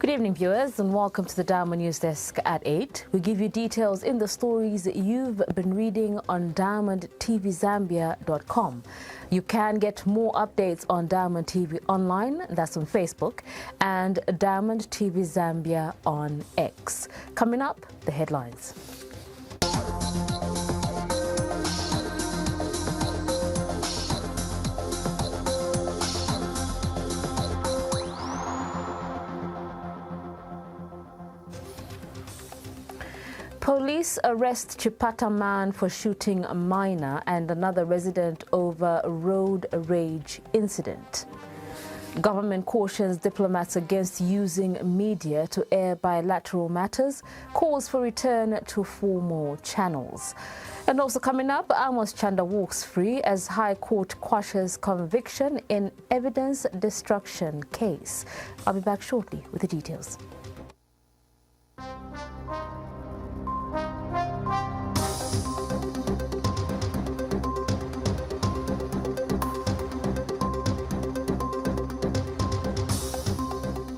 Good evening, viewers, and welcome to the Diamond Newsdesk at 8. We give you details in the stories you've been reading on DiamondTVZambia.com. You can get more updates on Diamond TV online, that's on Facebook, and Diamond TV Zambia on X. Coming up, the headlines. Police arrest Chipata man for shooting a minor and another resident over a road rage incident. Government cautions diplomats against using media to air bilateral matters, calls for return to formal channels. And also coming up, Amos Chanda walks free as High Court quashes conviction in evidence destruction case. I'll be back shortly with the details.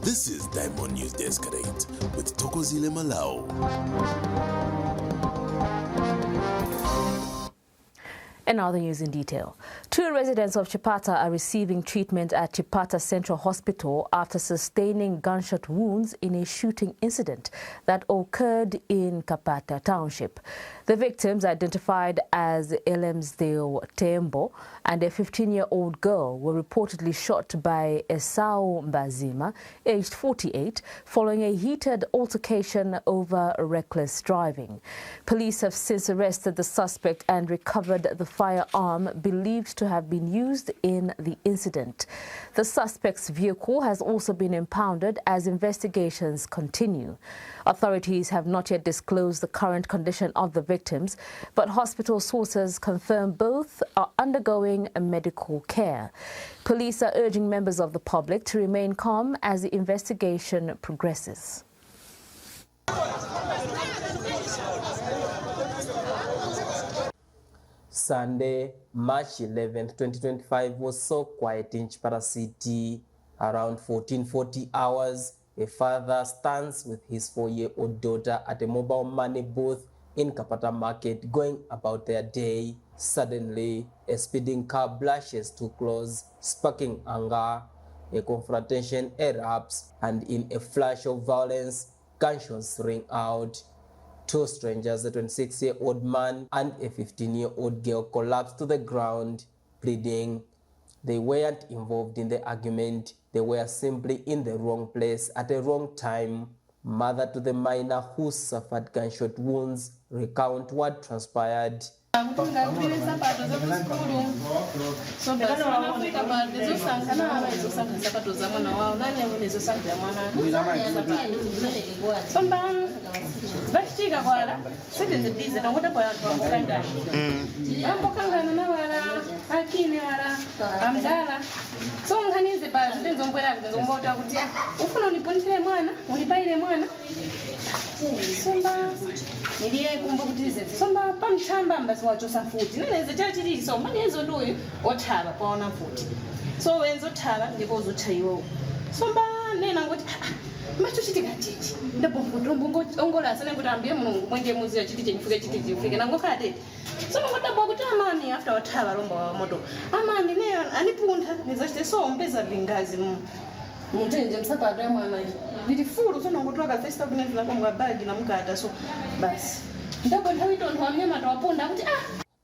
This is Diamond Newsdesk at 8 with Tokozile Malao. And now the news in detail. 2 residents of Chipata are receiving treatment at Chipata Central Hospital after sustaining gunshot wounds in a shooting incident that occurred in Kapata Township. The victims, identified as Elemsdale Tembo and a 15-year-old girl, were reportedly shot by Esau Mbazima, aged 48, following a heated altercation over reckless driving. Police have since arrested the suspect and recovered the firearm believed to have been used in the incident. The suspect's vehicle has also been impounded as investigations continue. Authorities have not yet disclosed the current condition of the victims, but hospital sources confirm both are undergoing medical care. Police are urging members of the public to remain calm as the investigation progresses. Sunday, March 11, 2025 was so quiet in Chipata City. Around 1440 hours, a father stands with his 4-year-old daughter at a mobile money booth in Kapata Market going about their day. Suddenly, a speeding car brushes too close, sparking anger. A confrontation erupts, and in a flash of violence, gunshots ring out. 2 strangers, a 26-year-old man and a 15-year-old girl, collapsed to the ground, bleeding. They weren't involved in the argument. They were simply in the wrong place at the wrong time. Mother to the minor who suffered gunshot wounds recount what transpired.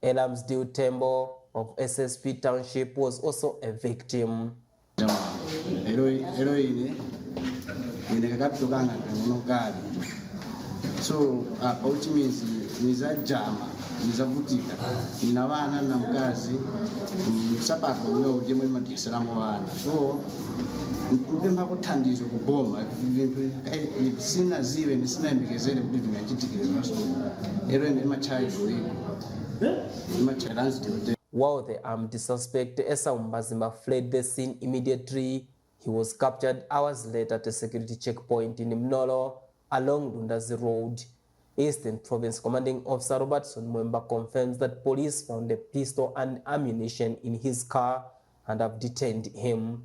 Elemsdale Tembo of SSP Township was also a victim. So which means nizajama nizavutika ninavana na mkazi msapato uyo ujemwe madisalamu wana so kupemba kuthandizo kuboma ibintu sina ziwe nisina mbikezele kuti vingachitikira so ero ine machayo While the armed suspect Esau Mbazima fled the scene immediately, he was captured hours later at a security checkpoint in Mnolo along Lundazi Road. Eastern Province Commanding Officer Robertson Mwemba confirms that police found a pistol and ammunition in his car and have detained him.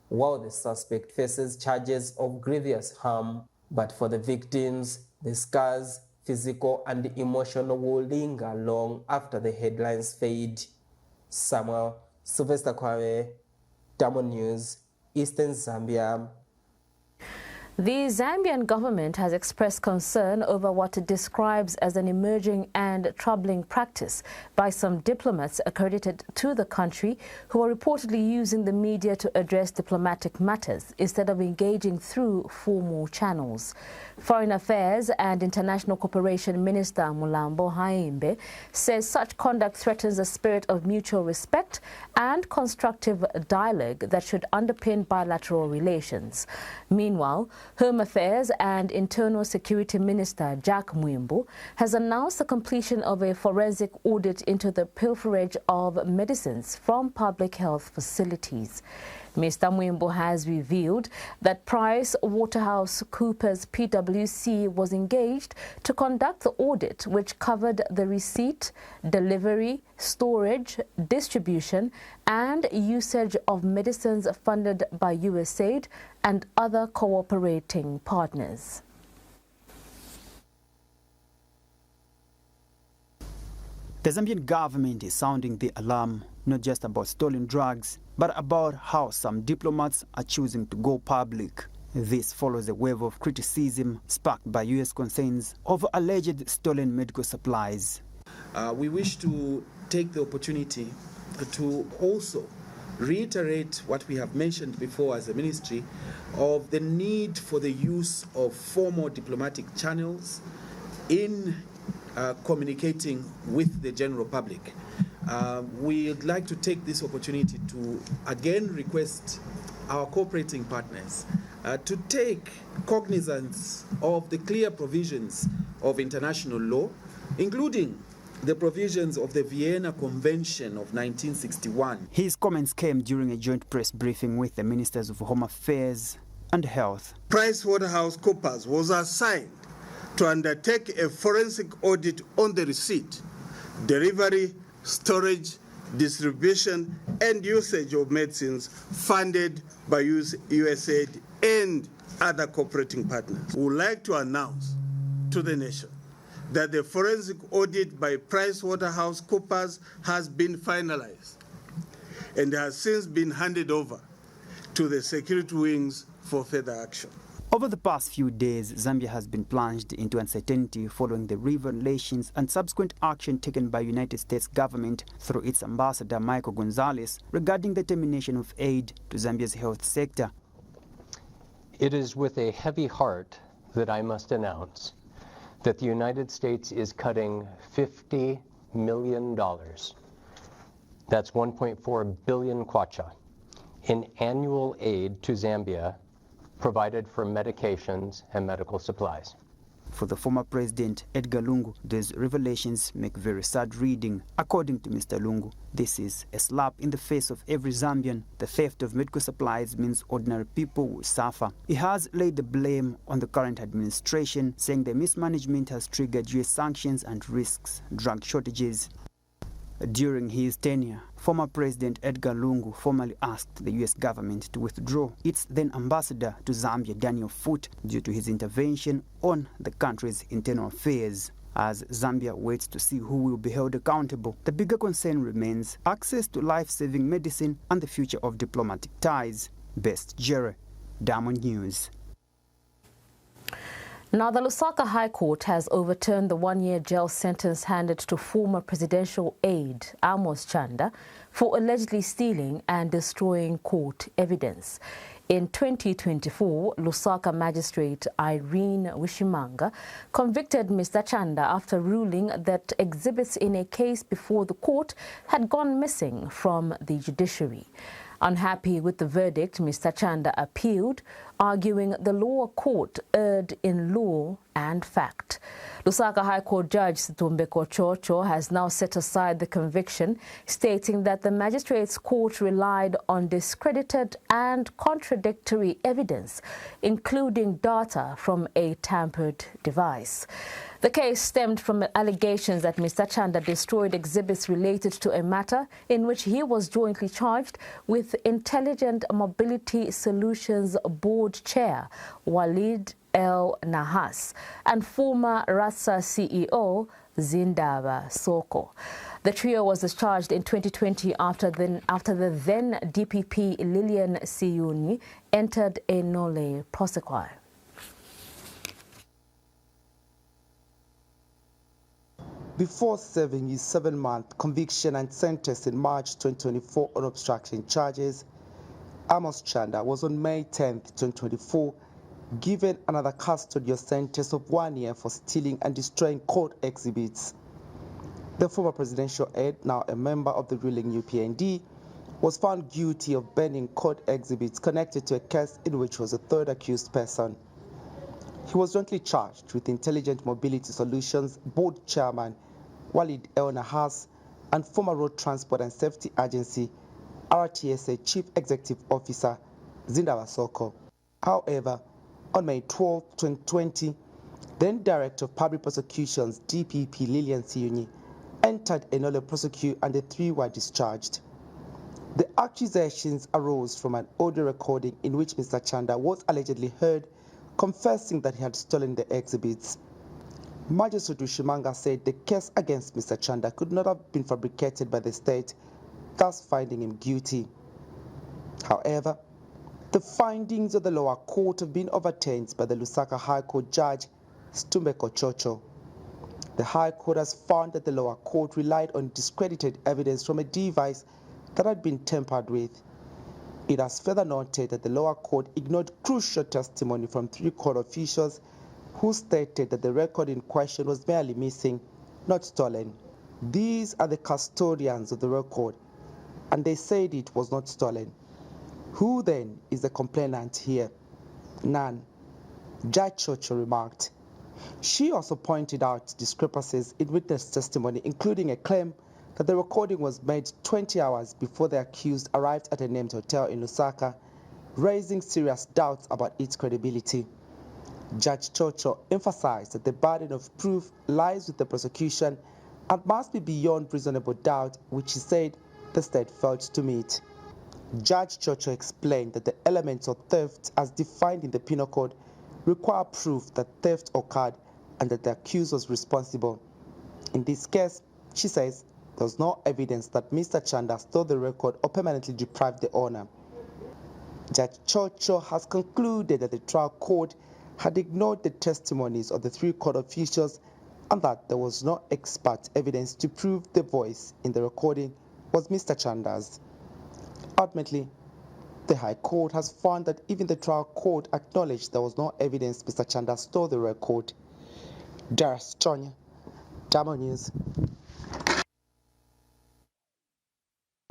while the suspect faces charges of grievous harm. But for the victims, the scars, physical and emotional, will linger long after the headlines fade. Samuel Sylvester Kwame, Diamond News, Eastern Zambia. The Zambian government has expressed concern over what it describes as an emerging and troubling practice by some diplomats accredited to the country who are reportedly using the media to address diplomatic matters instead of engaging through formal channels. Foreign Affairs and International Cooperation Minister Mulambo Haimbe says such conduct threatens the spirit of mutual respect and constructive dialogue that should underpin bilateral relations. Meanwhile, Home Affairs and Internal Security Minister Jack Mwimbo has announced the completion of a forensic audit into the pilferage of medicines from public health facilities. Mr. Mwimbo has revealed that PricewaterhouseCoopers PwC was engaged to conduct the audit, which covered the receipt, delivery, storage, distribution, and usage of medicines funded by USAID and other cooperating partners. The Zambian government is sounding the alarm, not just about stolen drugs, but about how some diplomats are choosing to go public. This follows a wave of criticism sparked by U.S. concerns over alleged stolen medical supplies. We wish to take the opportunity to also reiterate what we have mentioned before as a ministry of the need for the use of formal diplomatic channels in communicating with the general public. We'd like to take this opportunity to again request our cooperating partners to take cognizance of the clear provisions of international law, including the provisions of the Vienna Convention of 1961. His comments came during a joint press briefing with the Ministers of Home Affairs and Health. PricewaterhouseCoopers was assigned to undertake a forensic audit on the receipt, delivery, storage, distribution, and usage of medicines funded by USAID and other cooperating partners. We would like to announce to the nation that the forensic audit by PricewaterhouseCoopers has been finalized and has since been handed over to the security wings for further action. Over the past few days, Zambia has been plunged into uncertainty following the revelations and subsequent action taken by United States government through its ambassador Michael Gonzalez regarding the termination of aid to Zambia's health sector. It is with a heavy heart that I must announce that the United States is cutting $50 million, that's 1.4 billion kwacha, in annual aid to Zambia provided for medications and medical supplies. For the former president, Edgar Lungu, these revelations make very sad reading. According to Mr. Lungu, this is a slap in the face of every Zambian. The theft of medical supplies means ordinary people will suffer. He has laid the blame on the current administration, saying the mismanagement has triggered US sanctions and risks drug shortages. During his tenure, former President Edgar Lungu formally asked the U.S. government to withdraw its then ambassador to Zambia, Daniel Foote, due to his intervention on the country's internal affairs. As Zambia waits to see who will be held accountable, the bigger concern remains access to life-saving medicine and the future of diplomatic ties. Best Jerry, Diamond News. Now, the Lusaka High Court has overturned the one-year jail sentence handed to former presidential aide Amos Chanda for allegedly stealing and destroying court evidence. In 2024, Lusaka magistrate Irene Wishimanga convicted Mr. Chanda after ruling that exhibits in a case before the court had gone missing from the judiciary. Unhappy with the verdict, Mr. Chanda appealed, arguing the lower court erred in law and fact. Lusaka High Court Judge Situmbeko Chocho has now set aside the conviction, stating that the magistrate's court relied on discredited and contradictory evidence, including data from a tampered device. The case stemmed from allegations that Mr. Chanda destroyed exhibits related to a matter in which he was jointly charged with Intelligent Mobility Solutions Board Chair Walid El Nahas and former RASA CEO Zindaba Soko. The trio was discharged in 2020 after the then DPP Lillian Siyuni entered a nolle prosequi. Before serving his 7-month conviction and sentence in March 2024 on obstruction charges, Amos Chanda was on May 10, 2024, given another custodial sentence of 1 year for stealing and destroying court exhibits. The former presidential aide, now a member of the ruling UPND, was found guilty of burning court exhibits connected to a case in which he was a third accused person. He was jointly charged with Intelligent Mobility Solutions Board Chairman Walid El Nahas and former Road Transport and Safety Agency RTSA Chief Executive Officer Zindaba Soko. However, on May 12, 2020, then Director of Public Prosecutions DPP Lillian Siyuni entered a nolle prosequi and the three were discharged. The accusations arose from an audio recording in which Mr. Chanda was allegedly heard confessing that he had stolen the exhibits. Magistrate Ushimanga said the case against Mr. Chanda could not have been fabricated by the state, thus finding him guilty. However, the findings of the lower court have been overturned by the Lusaka High Court Judge Situmbeko Chocho. The High Court has found that the lower court relied on discredited evidence from a device that had been tampered with. It has further noted that the lower court ignored crucial testimony from 3 court officials who stated that the record in question was merely missing, not stolen. These are the custodians of the record, and they said it was not stolen. Who then is the complainant here? None. Judge Chocho remarked. She also pointed out discrepancies in witness testimony, including a claim that the recording was made 20 hours before the accused arrived at a named hotel in Lusaka, raising serious doubts about its credibility. Judge Chocho emphasized that the burden of proof lies with the prosecution and must be beyond reasonable doubt, which he said the state failed to meet. Judge Chocho explained that the elements of theft as defined in the Penal Code require proof that theft occurred and that the accused was responsible. In this case, she says, there was no evidence that Mr. Chanda stole the record or permanently deprived the owner. Judge Chocho has concluded that the trial court had ignored the testimonies of the 3 court officials and that there was no expert evidence to prove the voice in the recording was Mr. Chanda's. Ultimately, the High Court has found that even the trial court acknowledged there was no evidence Mr. Chanda stole the record. Darius Chonya, Damo News.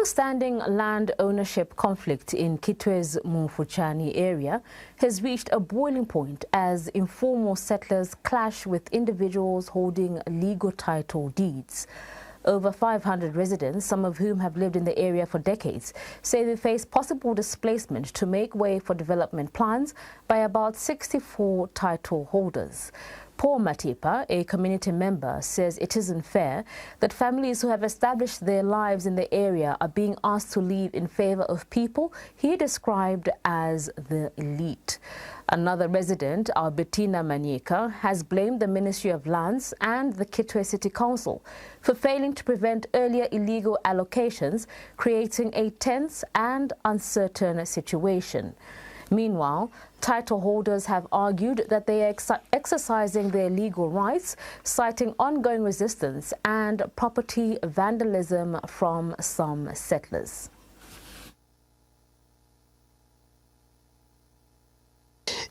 Standing land ownership conflict in Kitwe's Mumfuchani area has reached a boiling point as informal settlers clash with individuals holding legal title deeds. Over 500 residents, some of whom have lived in the area for decades, say they face possible displacement to make way for development plans by about 64 title holders. Paul Matipa, a community member, says it isn't fair that families who have established their lives in the area are being asked to leave in favor of people he described as the elite. Another resident, Albertina Manieka, has blamed the Ministry of Lands and the Kitwe City Council for failing to prevent earlier illegal allocations, creating a tense and uncertain situation. Meanwhile, title holders have argued that they are exercising their legal rights, citing ongoing resistance and property vandalism from some settlers.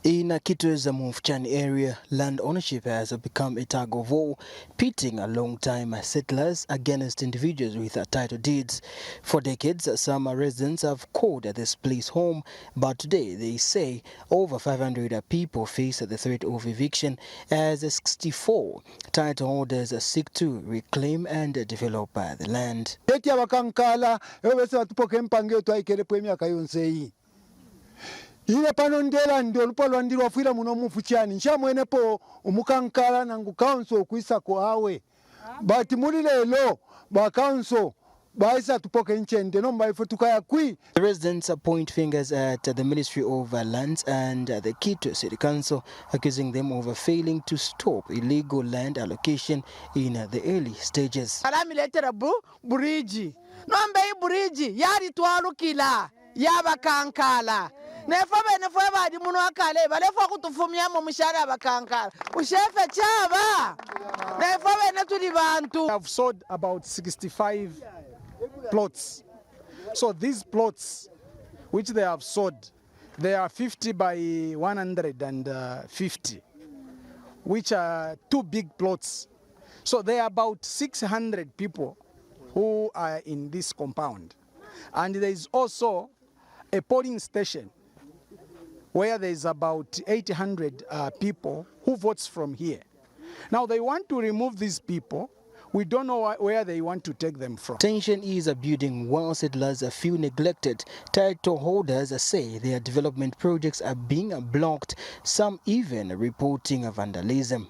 In Kitwe's Mufchani area, land ownership has become a tug of war, pitting long-time settlers against individuals with title deeds. For decades, some residents have called this place home, but today they say over 500 people face the threat of eviction as 64 title holders seek to reclaim and develop the land. Ile pano ndela ndio lupo lwandirwa fuira muno mufuchani nshamwenepo umukankala nangu council kuisa ko awe but muri lelo ba council baisa tupoke nchende no mbaifu tukaya kwi. The residents point fingers at the Ministry of Lands and the Kitwe City Council, accusing them of failing to stop illegal land allocation in the early stages. Alamiletera buriji nombe buriji yari twalukila yaba kankala badi muno akale balefo kutufumia mu mishara bakankala ushefe chaba tuli bantu. I've sold about 65 plots. So these plots which they have sold, they are 50 by 150, which are two big plots. So there are about 600 people who are in this compound. And there is also a polling station where there is about 800 people who votes from here. Now they want to remove these people. We don't know where they want to take them from. Tension is building while settlers feel neglected. Title holders say their development projects are being blocked, some even reporting vandalism.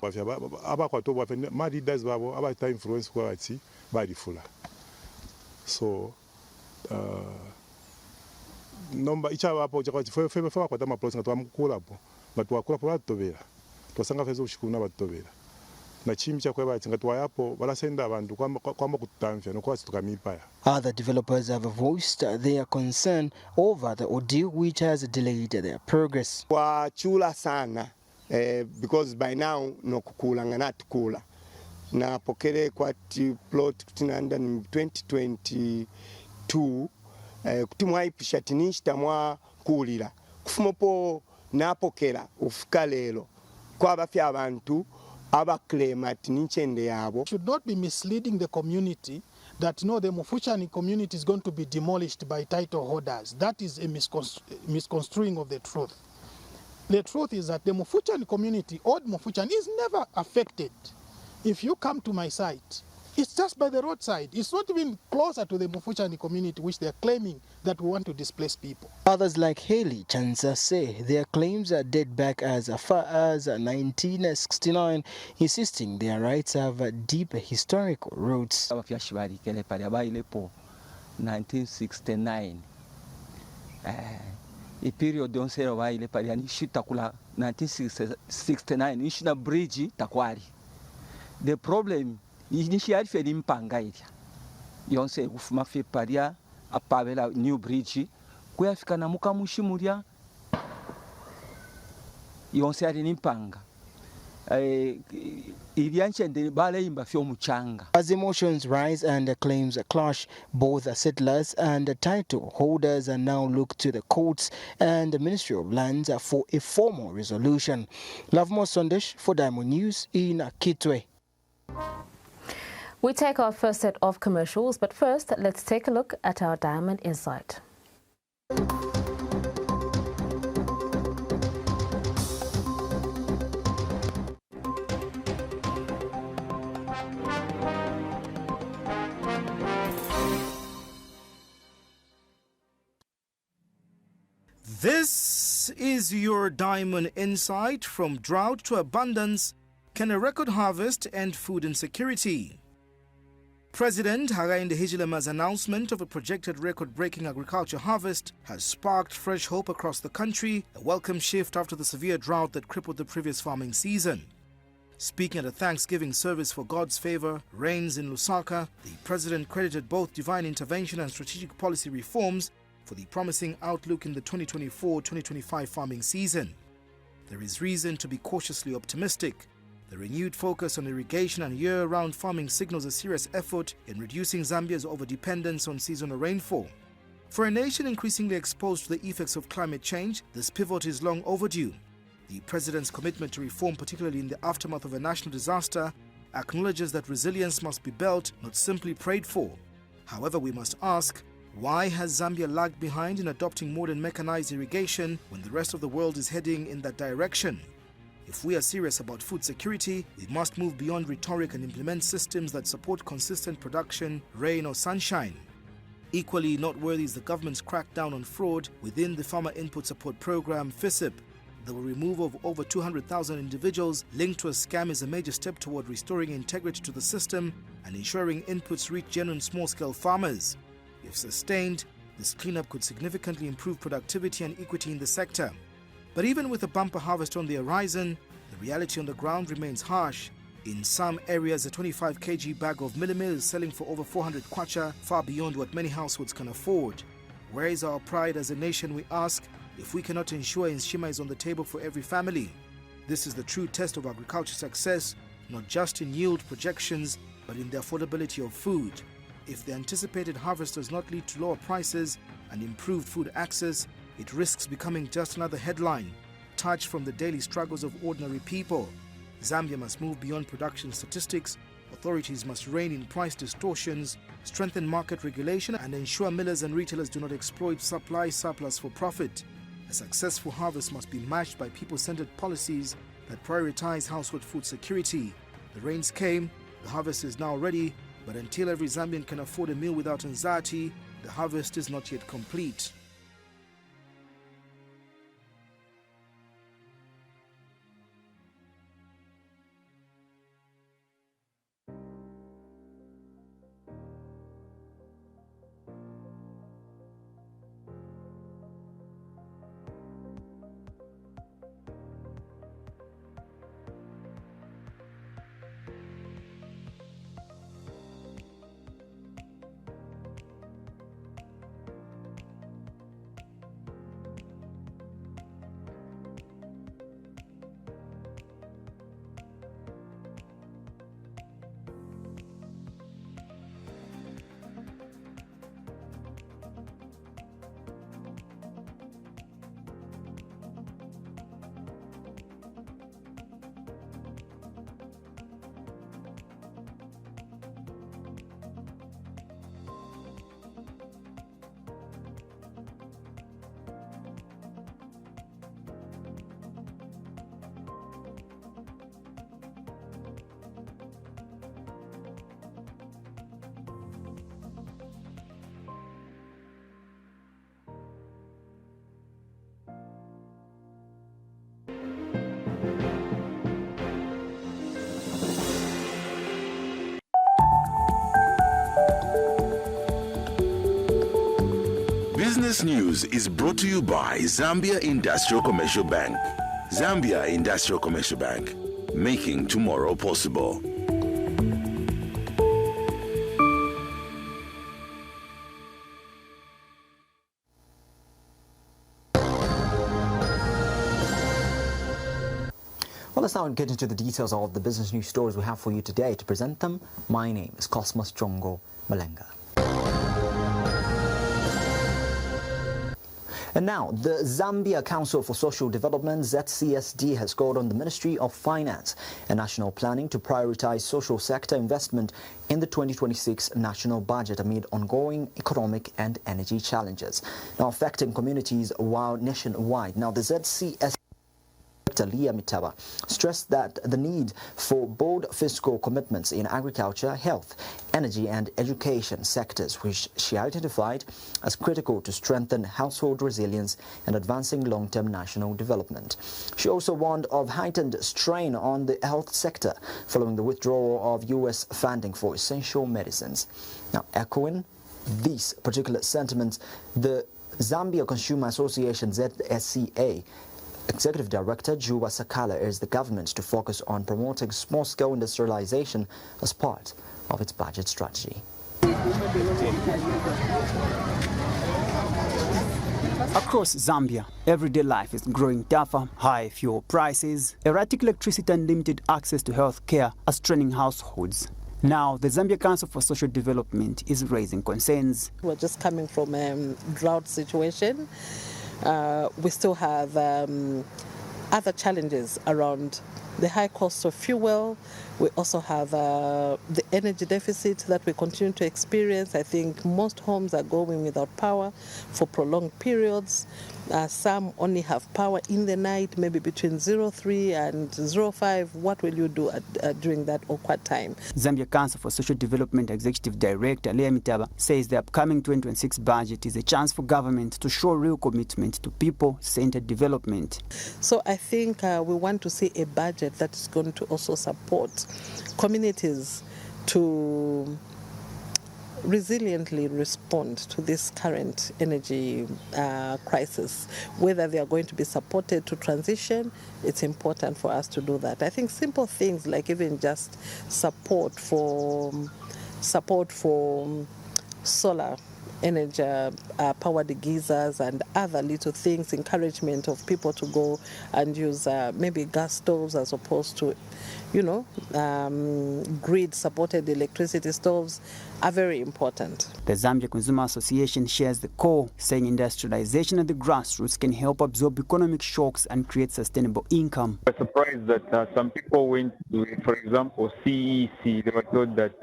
So, nomba ichawapo fefa kwata maplot ngatwamkula po batwakula po batobera twasanga fezo ushikuna batobera na chimi cha kweba ngatwayapo balasenda abantu kwamba kutamfya no kwasi tukamipaya. Other developers have voiced their concern over the ordeal which has delayed their progress. Kwa chula sana because by now no kukula ngana tukula na pokele kwa plot tunaenda 2022 kutumwaipisha tinishita mwa kulira kufumopo napokera ufika lero kwa bafya abantu abaklema tininchende yabo. Should not be misleading the community that no, the Mufuchani community is going to be demolished by title holders. That is a misconstruing of the truth. The truth is that the Mufuchani community, old Mufuchani, is never affected. If you come to my site, it's just by the roadside. It's not even closer to the Mufuchani community, which they're claiming that we want to displace people. Others like Haley Chansa say their claims are date back as far as 1969, insisting their rights have deep historical roots. 1969. A period on sale wa ile pale ni shitakula 1969 ishina bridge takwali. The problem initially feli mpanga ilia yonse kufuma fe paria apabela new bridge kuyafika na mukamushimulia yonse ali nimpanga ilianchende bale imba fyo muchanga. As emotions rise and claims clash, both settlers and title holders are now look to the courts and the Ministry of Lands for a formal resolution. Lavmo Sondesh for Diamond News in Kitwe. We take our first set of commercials, but first, let's take a look at our Diamond Insight. This is your Diamond Insight. From drought to abundance, can a record harvest end food insecurity? President Hakainde Hichilema's announcement of a projected record-breaking agriculture harvest has sparked fresh hope across the country, a welcome shift after the severe drought that crippled the previous farming season. Speaking at a Thanksgiving service for God's favor, rains in Lusaka, the president credited both divine intervention and strategic policy reforms for the promising outlook in the 2024-2025 farming season. There is reason to be cautiously optimistic. The renewed focus on irrigation and year-round farming signals a serious effort in reducing Zambia's overdependence on seasonal rainfall. For a nation increasingly exposed to the effects of climate change, this pivot is long overdue. The president's commitment to reform, particularly in the aftermath of a national disaster, acknowledges that resilience must be built, not simply prayed for. However, we must ask, why has Zambia lagged behind in adopting modern mechanized irrigation when the rest of the world is heading in that direction? If we are serious about food security, we must move beyond rhetoric and implement systems that support consistent production, rain or sunshine. Equally noteworthy is the government's crackdown on fraud within the Farmer Input Support Program, FISIP. The removal of over 200,000 individuals linked to a scam is a major step toward restoring integrity to the system and ensuring inputs reach genuine small-scale farmers. If sustained, this cleanup could significantly improve productivity and equity in the sector. But even with a bumper harvest on the horizon, the reality on the ground remains harsh. In some areas, a 25 kg bag of millimil is selling for over 400 kwacha, far beyond what many households can afford. Where is our pride as a nation, we ask, if we cannot ensure Nshima is on the table for every family? This is the true test of agriculture success, not just in yield projections, but in the affordability of food. If the anticipated harvest does not lead to lower prices and improved food access, it risks becoming just another headline, detached from the daily struggles of ordinary people. Zambia must move beyond production statistics. Authorities must rein in price distortions, strengthen market regulation, and ensure millers and retailers do not exploit supply surplus for profit. A successful harvest must be matched by people-centered policies that prioritize household food security. The rains came, the harvest is now ready, but until every Zambian can afford a meal without anxiety, the harvest is not yet complete. Business News is brought to you by Zambia Industrial Commercial Bank. Zambia Industrial Commercial Bank, making tomorrow possible. Well, let's now get into the details of the business news stories we have for you today. To present them, my name is Cosmos Chongo Malenga. And now, the Zambia Council for Social Development, ZCSD, has called on the Ministry of Finance and National Planning to prioritize social sector investment in the 2026 national budget amid ongoing economic and energy challenges now affecting communities nationwide. Now, the ZCSD Leah Mitaba stressed that the need for bold fiscal commitments in agriculture, health, energy and education sectors, which she identified as critical to strengthen household resilience and advancing long-term national development. She also warned of heightened strain on the health sector following the withdrawal of U.S. funding for essential medicines. Now, echoing these particular sentiments, the Zambia Consumer Association, ZSCA, Executive Director Juba Sakala urged the government to focus on promoting small-scale industrialization as part of its budget strategy. Across Zambia, everyday life is growing tougher. High fuel prices, erratic electricity and limited access to health care are straining households. Now, the Zambia Council for Social Development is raising concerns. We're just coming from a drought situation. We still have other challenges around the high cost of fuel. We also have the energy deficit that we continue to experience. I think most homes are going without power for prolonged periods. Some only have power in the night, maybe between 03 and 05. What will you do during that awkward time? Zambia Council for Social Development Executive Director Leah Mitaba says the upcoming 2026 budget is a chance for government to show real commitment to people-centered development. So I think we want to see a budget that is going to also support communities to resiliently respond to this current energy crisis. Whether they are going to be supported to transition, it's important for us to do that. I think simple things like even just support for solar energy powered geysers and other little things, encouragement of people to go and use maybe gas stoves as opposed to grid supported electricity stoves are very important. The Zambia Consumer Association shares the call, saying industrialization at the grassroots can help absorb economic shocks and create sustainable income. I was surprised that some people went to, for example, CEC. They were told that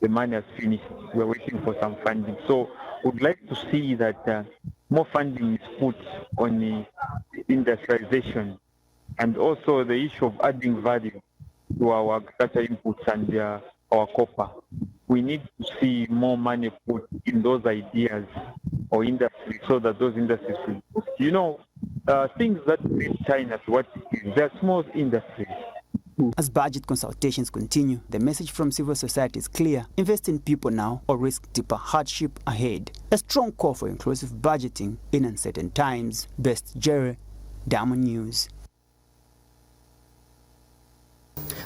the money has finished. We're waiting for some funding. So we'd like to see that more funding is put on the industrialization, and also the issue of adding value to our agriculture inputs and our copper. We need to see more money put in those ideas or industries so that those industries will, things that make China to what it is. They're small industries. As budget consultations continue, the message from civil society is clear: invest in people now or risk deeper hardship ahead. A strong call for inclusive budgeting in uncertain times. Best Jerry, Diamond News.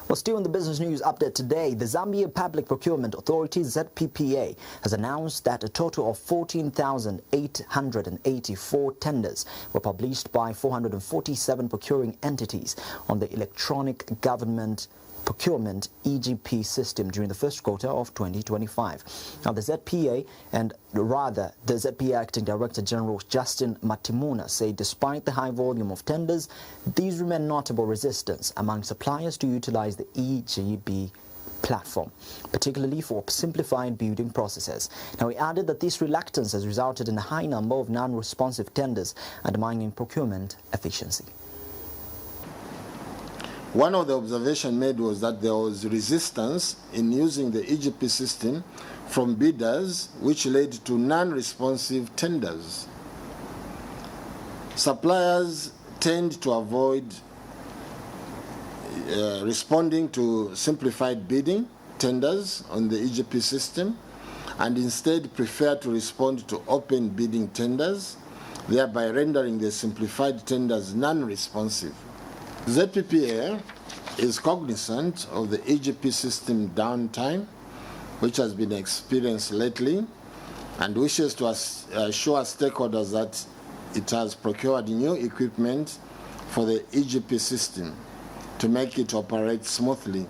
Well, still in the business news update today, the Zambia Public Procurement Authority, ZPPA, has announced that a total of 14,884 tenders were published by 447 procuring entities on the Electronic Government Procurement EGP system during the first quarter of 2025. Now, the ZPA Acting Director General Justin Matimuna said despite the high volume of tenders, these remain notable resistance among suppliers to utilize the EGP platform, particularly for simplified building processes. Now, he added that this reluctance has resulted in a high number of non-responsive tenders, undermining procurement efficiency. One of the observations made was that there was resistance in using the EGP system from bidders, which led to non-responsive tenders. Suppliers tend to avoid responding to simplified bidding tenders on the EGP system and instead prefer to respond to open bidding tenders, thereby rendering the simplified tenders non-responsive. ZPPA is cognizant of the EGP system downtime, which has been experienced lately, and wishes to assure stakeholders that it has procured new equipment for the EGP system to make it operate smoothly.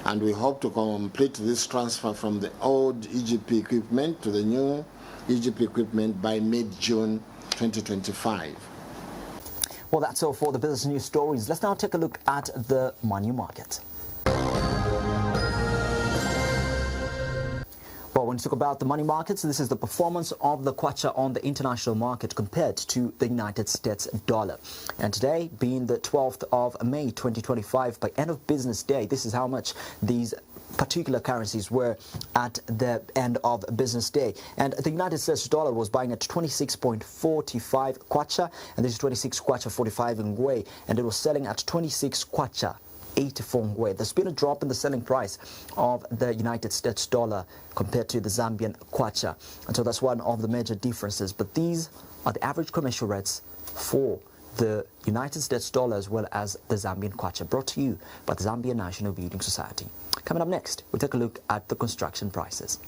And we hope to complete this transfer from the old EGP equipment to the new EGP equipment by mid-June 2025. Well, that's all for the business news stories. Let's now take a look at the money market. Well, when you talk about the money markets, this is the performance of the kwacha on the international market compared to the United States dollar. And today, being the 12th of May 2025, by end of business day, this is how much these particular currencies were at the end of business day. And the United States dollar was buying at 26.45 kwacha, and this is 26 kwacha 45 ngwe, and it was selling at 26 kwacha 84 ngwe. There's been a drop in the selling price of the United States dollar compared to the Zambian kwacha, and so that's one of the major differences. But these are the average commercial rates for the United States dollar as well as the Zambian kwacha, brought to you by the Zambia National Building Society. Coming up next, we'll take a look at the construction prices.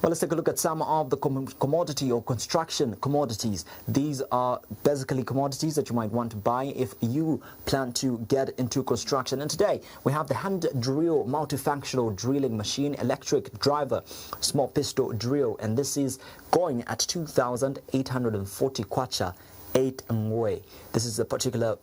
Well, let's take a look at some of the commodity or construction commodities. These are basically commodities that you might want to buy if you plan to get into construction. And today we have the hand drill multifunctional drilling machine, electric driver, small pistol drill, and this is going at 2,840 kwacha. 8 ngwe. This is a particular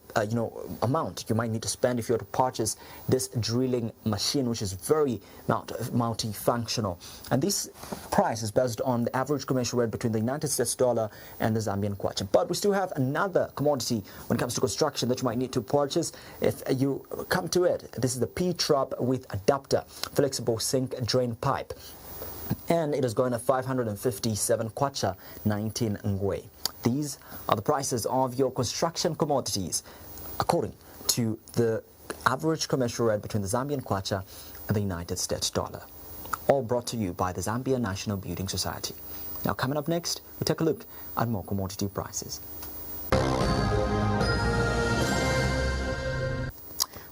amount you might need to spend if you were to purchase this drilling machine, which is very multifunctional. And this price is based on the average commercial rate between the United States dollar and the Zambian kwacha. But we still have another commodity when it comes to construction that you might need to purchase if you come to it. This is the P-trap with adapter, flexible sink drain pipe. And it is going at 557 kwacha, 19 ngwe. These are the prices of your construction commodities according to the average commercial rate between the Zambian kwacha and the United States dollar. All brought to you by the Zambia National Building Society. Now, coming up next, we take a look at more commodity prices.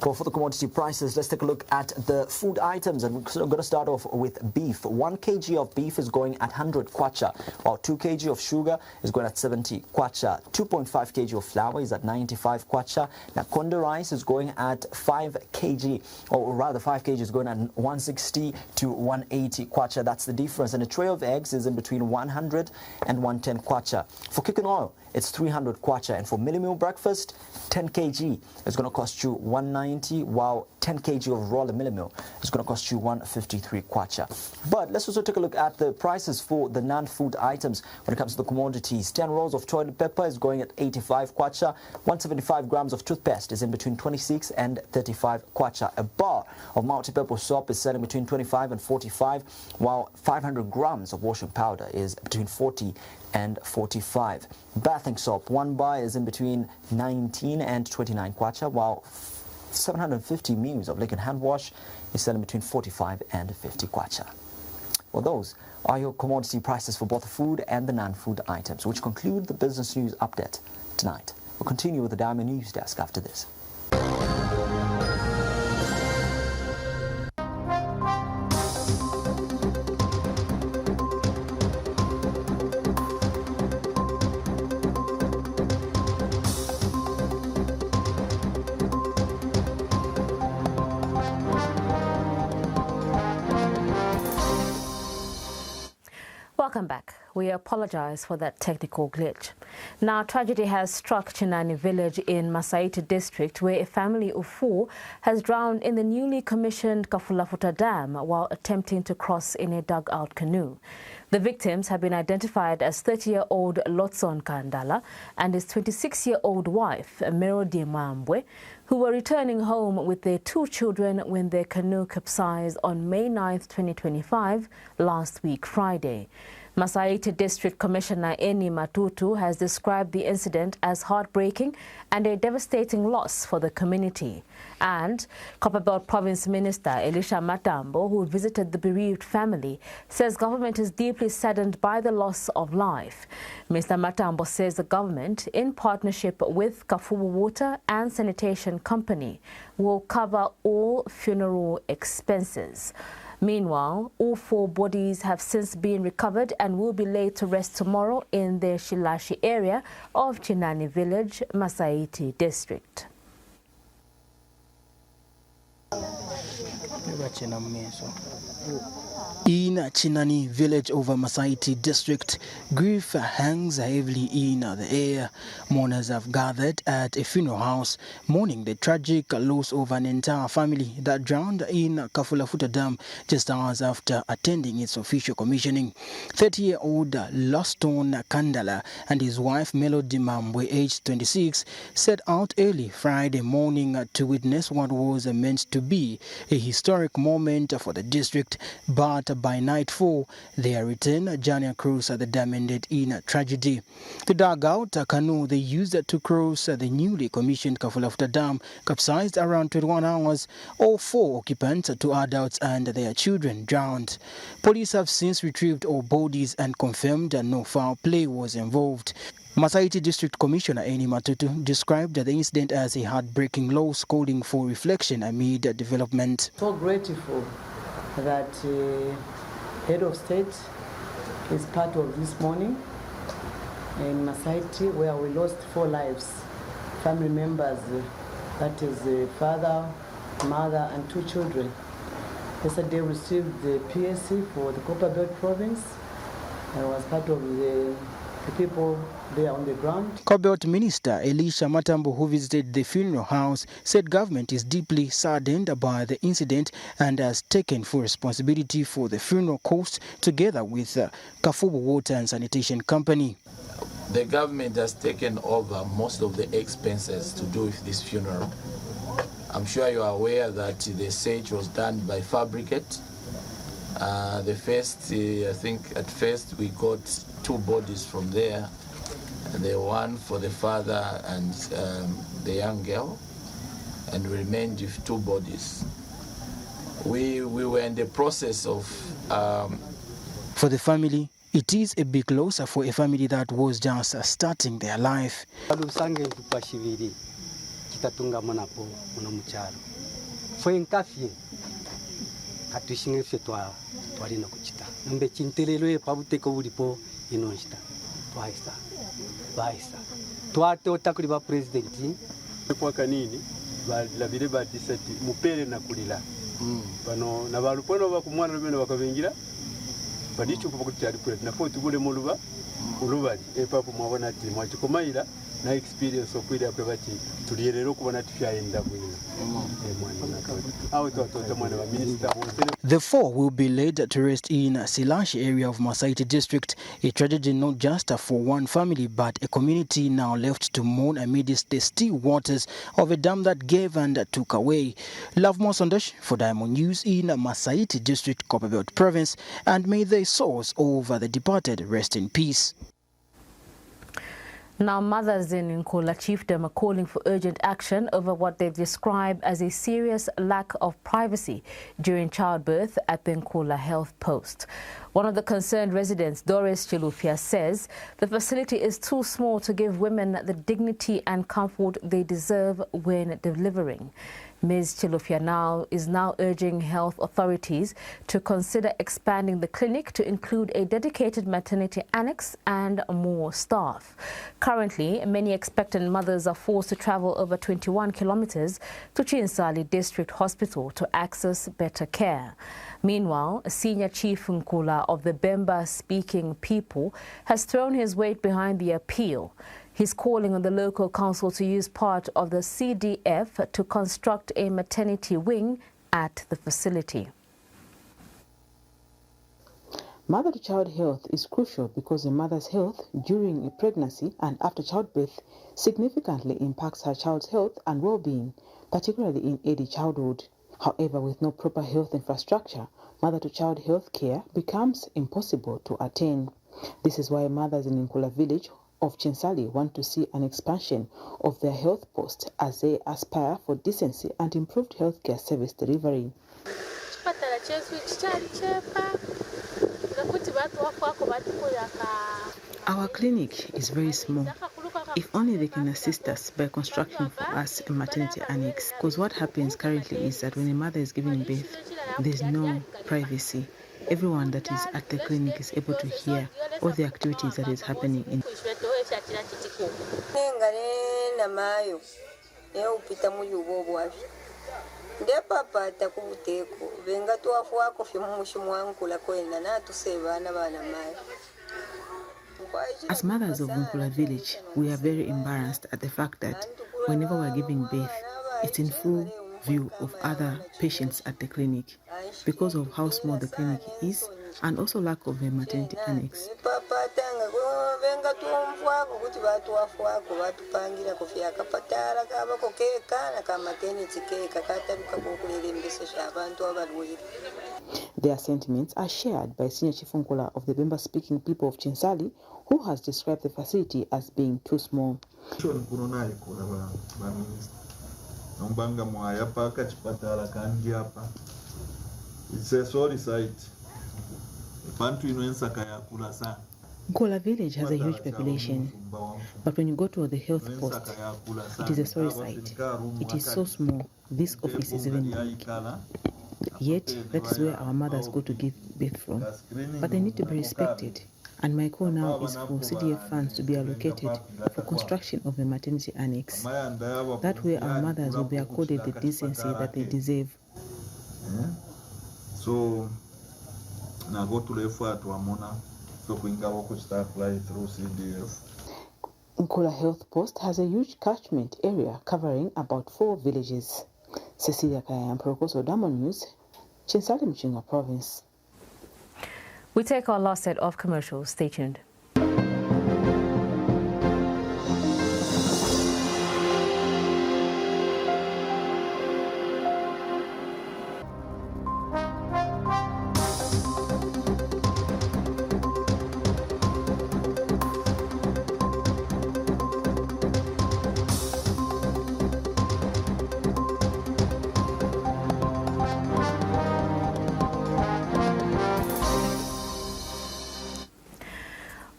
For the commodity prices, let's take a look at the food items, and we're going to start off with beef. 1 kg of beef is going at 100 kwacha, while 2 kg of sugar is going at 70 kwacha. 2.5 kg of flour is at 95 kwacha. Now, konde rice is going at 5 kg, or rather 5 kg is going at 160 to 180 kwacha. That's the difference. And a tray of eggs is in between 100 and 110 kwacha. For cooking oil, it's 300 kwacha, and for millie meal breakfast, 10 kg is going to cost you 190, while 10 kg of raw millie meal is going to cost you 153 kwacha. But let's also take a look at the prices for the non-food items when it comes to the commodities. 10 rolls of toilet paper is going at 85 kwacha. 175 grams of toothpaste is in between 26 and 35 kwacha. A bar of multi-purpose soap is selling between 25 and 45, while 500 grams of washing powder is between 40 and 45. Bathing soap, 1 bar is in between 19 and 29 kwacha, while 750 ml of liquid hand wash is selling between 45 and 50 kwacha. Well, those are your commodity prices for both the food and the non-food items, which conclude the business news update tonight. We'll continue with the Diamond News Desk after this. Welcome back. We apologize for that technical glitch. Now, tragedy has struck Chinani village in Masaiti district, where a family of 4 has drowned in the newly commissioned Kafulafuta Dam while attempting to cross in a dug-out canoe. The victims have been identified as 30-year-old Lotson Kandala and his 26-year-old wife, Merodi Mambwe, who were returning home with their 2 children when their canoe capsized on May 9, 2025, last week Friday. Masaiti District Commissioner Eni Matutu has described the incident as heartbreaking and a devastating loss for the community. And Copperbelt Province Minister Elisha Matambo, who visited the bereaved family, says government is deeply saddened by the loss of life. Mr. Matambo says the government, in partnership with Kafubu Water and Sanitation Company, will cover all funeral expenses. Meanwhile, all 4 bodies have since been recovered and will be laid to rest tomorrow in the Shilashi area of Chinani village, Masaiti district. In Chinani village over Masaiti district, grief hangs heavily in the air. Mourners have gathered at a funeral house mourning the tragic loss of an entire family that drowned in Kafulafuta Dam just hours after attending its official commissioning. 30-year-old Loston Kandala and his wife Melody Mambwe, aged 26, set out early Friday morning to witness what was meant to be a historic moment for the district, but by nightfall, their return journey across the dam ended in tragedy. The dugout canoe they used to cross the newly commissioned Kafulafuta Dam capsized around 21 hours. All 4 occupants, 2 adults and their children, drowned. Police have since retrieved all bodies and confirmed that no foul play was involved. Masaiti District Commissioner Eni Matutu described the incident as a heartbreaking loss, calling for reflection amid development. So grateful that head of state is part of this mourning in Masaiti, where we lost 4 lives, family members, that is the father, mother, and 2 children. Yesterday we received the PSC for the Copperbelt province. I was part of the people there on the ground. Copperbelt Minister Elisha Matambo, who visited the funeral house, said government is deeply saddened by the incident and has taken full responsibility for the funeral costs together with Kafubo Water and Sanitation Company. The government has taken over most of the expenses to do with this funeral. I'm sure you are aware that the sage was done by Fabricate. The first, I think at first we got 2 bodies from there. The one for the father and the young girl, and we remained with 2 bodies. We were in the process of... For the family, it is a big loss for a family that was just starting their life. The 4 will be laid to rest in Silash area of Masaiti district, a tragedy not just for one family but a community now left to mourn amidst the still waters of a dam that gave and took away. Love Mosondash for Diamond News in Masaiti district, Copperbelt province, and may the souls of the departed rest in peace. Now, mothers in Nkola Chiefdom are calling for urgent action over what they've described as a serious lack of privacy during childbirth at the Nkola Health Post. One of the concerned residents, Doris Chilufia, says the facility is too small to give women the dignity and comfort they deserve when delivering. Ms. Chilufia is now urging health authorities to consider expanding the clinic to include a dedicated maternity annex and more staff. Currently, many expectant mothers are forced to travel over 21 kilometers to Chinsali District Hospital to access better care. Meanwhile, a senior chief Nkola of the Bemba-speaking people has thrown his weight behind the appeal. He's calling on the local council to use part of the CDF to construct a maternity wing at the facility. Mother-to-child health is crucial because a mother's health during a pregnancy and after childbirth significantly impacts her child's health and well-being, particularly in early childhood. However, with no proper health infrastructure, mother-to-child health care becomes impossible to attain. This is why mothers in Nkola village of Chinsali want to see an expansion of their health post as they aspire for decency and improved healthcare service delivery. Our clinic is very small. If only they can assist us by constructing for us a maternity annex, because what happens currently is that when a mother is giving birth, there's no privacy. Everyone that is at the clinic is able to hear all the activities that is happening in. As mothers of Nkola village, we are very embarrassed at the fact that whenever we're giving birth, it's in full view of other patients at the clinic because of how small the clinic is and also lack of a maternity annex. Their sentiments are shared by Senior Chief Nkola of the Bemba-speaking people of Chinsali, who has described the facility as being too small. It's a sorry sight. Nkola village has a huge population, but when you go to the health post, it is a sorry sight. It is so small, this office is even big. Yet, that is where our mothers go to give birth from. But they need to be respected. And my call now is for CDF funds to be allocated for construction of a maternity annex. That way our mothers will be accorded the decency that they deserve. So now go to the effort to Amona, so we can go to apply through CDF. Nkula Health Post has a huge catchment area covering about 4 villages. Cecilia Kayam, Prokoso Diamond News, Chinsali Mchinga Province. We take our last set of commercials. Stay tuned.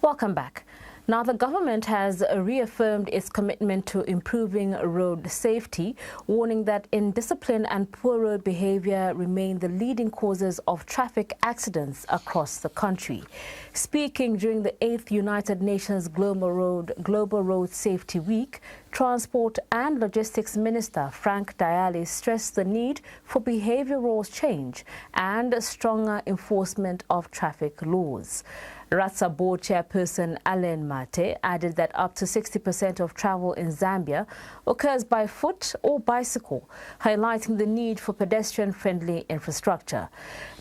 Welcome back. Now, the government has reaffirmed its commitment to improving road safety, warning that indiscipline and poor road behavior remain the leading causes of traffic accidents across the country. Speaking during the 8th United Nations Global Road Safety Week, Transport and Logistics Minister Frank Dialli stressed the need for behavioral change and stronger enforcement of traffic laws. RATSA board chairperson Alain Mate added that up to 60% of travel in Zambia occurs by foot or bicycle, highlighting the need for pedestrian-friendly infrastructure.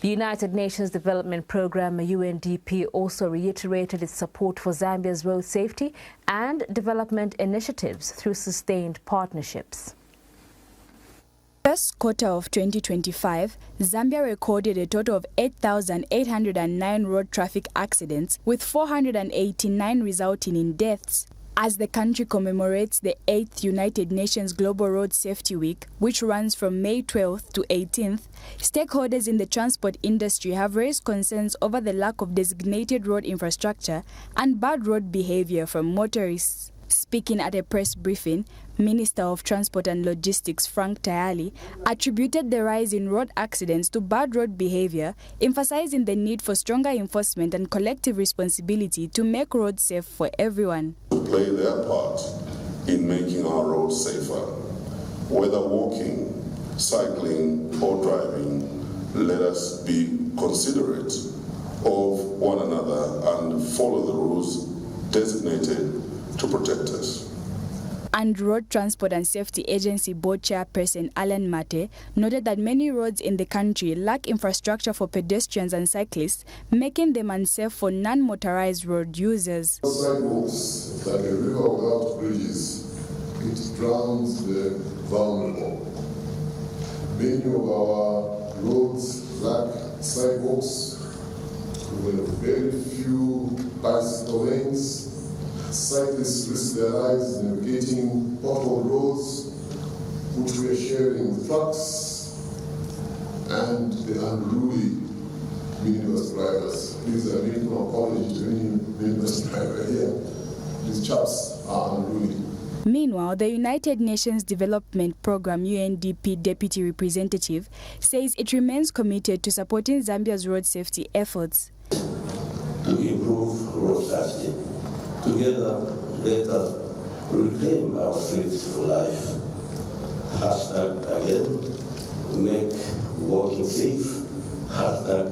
The United Nations Development Programme, UNDP, also reiterated its support for Zambia's road safety and development initiatives through sustained partnerships. First quarter of 2025, Zambia recorded a total of 8,809 road traffic accidents, with 489 resulting in deaths. As the country commemorates the 8th United Nations Global Road Safety Week, which runs from May 12th to 18th, stakeholders in the transport industry have raised concerns over the lack of designated road infrastructure and bad road behavior from motorists. Speaking at a press briefing, Minister of Transport and Logistics Frank Dialli attributed the rise in road accidents to bad road behavior, emphasizing the need for stronger enforcement and collective responsibility to make roads safe for everyone. To play their part in making our roads safer, whether walking, cycling or driving, let us be considerate of one another and follow the rules designated to protect us. And Road Transport and Safety Agency Board Chairperson Alain Mate noted that many roads in the country lack infrastructure for pedestrians and cyclists, making them unsafe for non-motorized road users. Sidewalks, like a river without bridges, it drowns the vulnerable. Many of our roads lack sidewalks with very few bicycle lanes. Cyclists risk their lives navigating pothole roads, which we are sharing with trucks, and the unruly minibus drivers. Please, I make no apology to any minibus driver here. These chaps are unruly. Meanwhile, the United Nations Development Programme UNDP Deputy Representative says it remains committed to supporting Zambia's road safety efforts. To improve road safety. Together, let us reclaim our streets for life. Hashtag again, make walking safe. Hashtag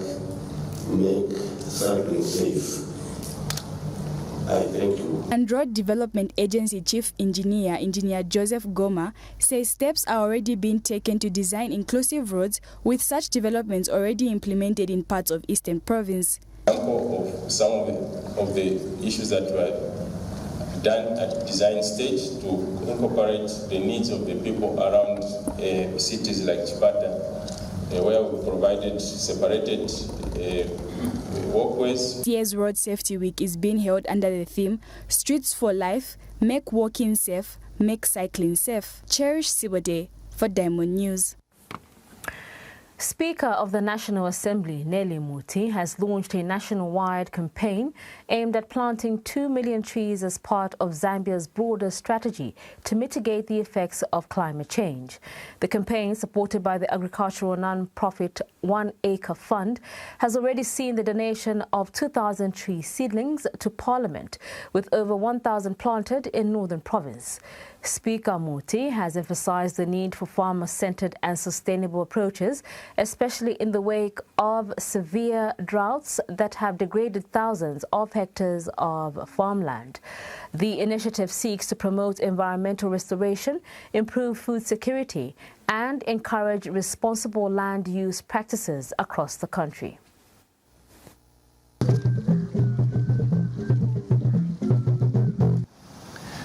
make cycling safe. I thank you. And Road Development Agency Chief Engineer Joseph Goma says steps are already being taken to design inclusive roads, with such developments already implemented in parts of Eastern Province. Of some of the issues that were done at design stage to incorporate the needs of the people around cities like Chipata, where we provided separated walkways. This year's Road Safety Week is being held under the theme Streets for Life, Make Walking Safe, Make Cycling Safe. Cherish Sibode for Diamond News. Speaker of the National Assembly, Nelly Muti, has launched a nationwide campaign aimed at planting 2 million trees as part of Zambia's broader strategy to mitigate the effects of climate change. The campaign, supported by the agricultural non-profit 1 Acre Fund has already seen the donation of 2,000 tree seedlings to Parliament, with over 1,000 planted in Northern Province. Speaker Muti has emphasized the need for farmer-centered and sustainable approaches, especially in the wake of severe droughts that have degraded thousands of hectares of farmland. The initiative seeks to promote environmental restoration, improve food security, and encourage responsible land use practices across the country.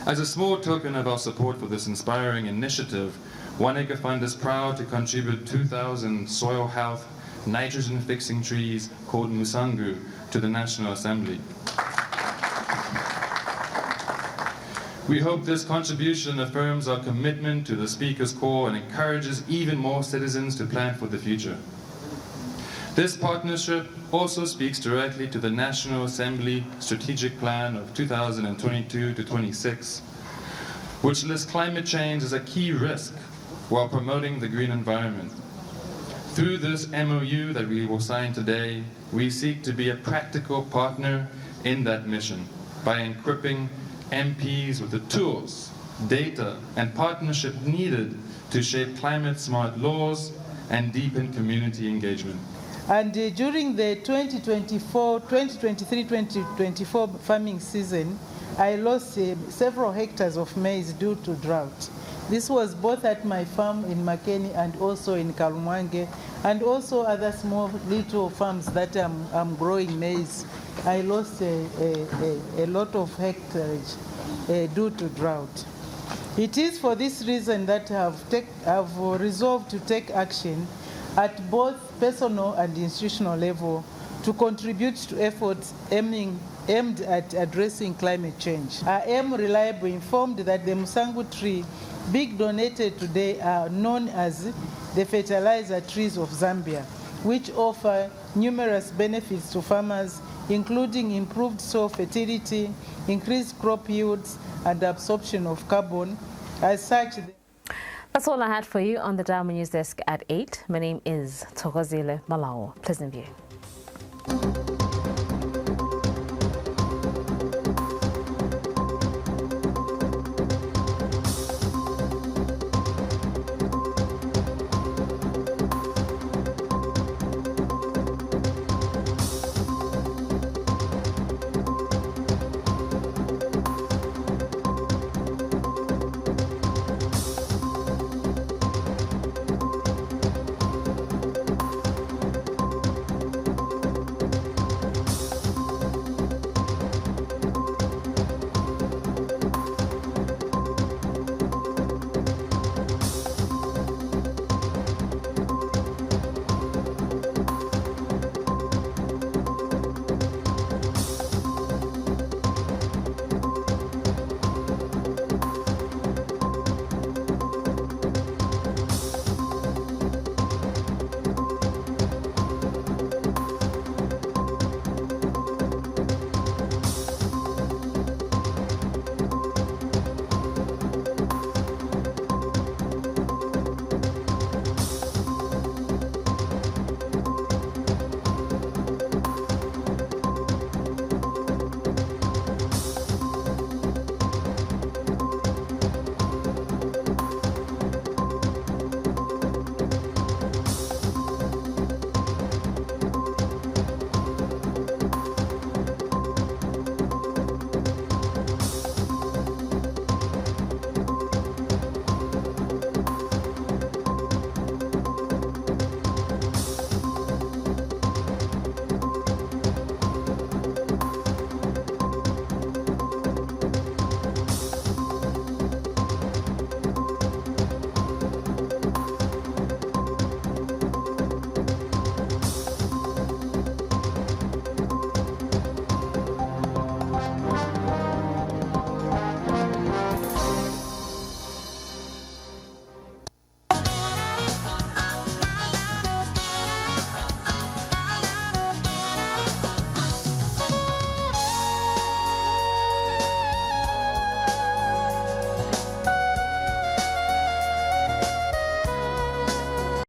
As a small token of our support for this inspiring initiative, 1 Acre Fund is proud to contribute 2,000 soil health, nitrogen-fixing trees called Musangu to the National Assembly. We hope this contribution affirms our commitment to the Speaker's call and encourages even more citizens to plan for the future. This partnership also speaks directly to the National Assembly Strategic Plan of 2022 to 26, which lists climate change as a key risk while promoting the green environment. Through this MOU that we will sign today, we seek to be a practical partner in that mission by equipping MPs with the tools, data, and partnership needed to shape climate-smart laws and deepen community engagement. And during the 2023-2024 farming season, I lost several hectares of maize due to drought. This was both at my farm in Makeni and also in Kalumwange, and also other small little farms that I'm growing maize. I lost a lot of hectares due to drought. It is for this reason that I've resolved to take action at both personal and institutional level to contribute to efforts aimed at addressing climate change. I am reliably informed that the Musangu tree being donated today are known as the fertilizer trees of Zambia, which offer numerous benefits to farmers, including improved soil fertility, increased crop yields, and absorption of carbon. As such, that's all I had for you on the Diamond News Desk at 8. My name is Thokozile Malao. Pleasant view.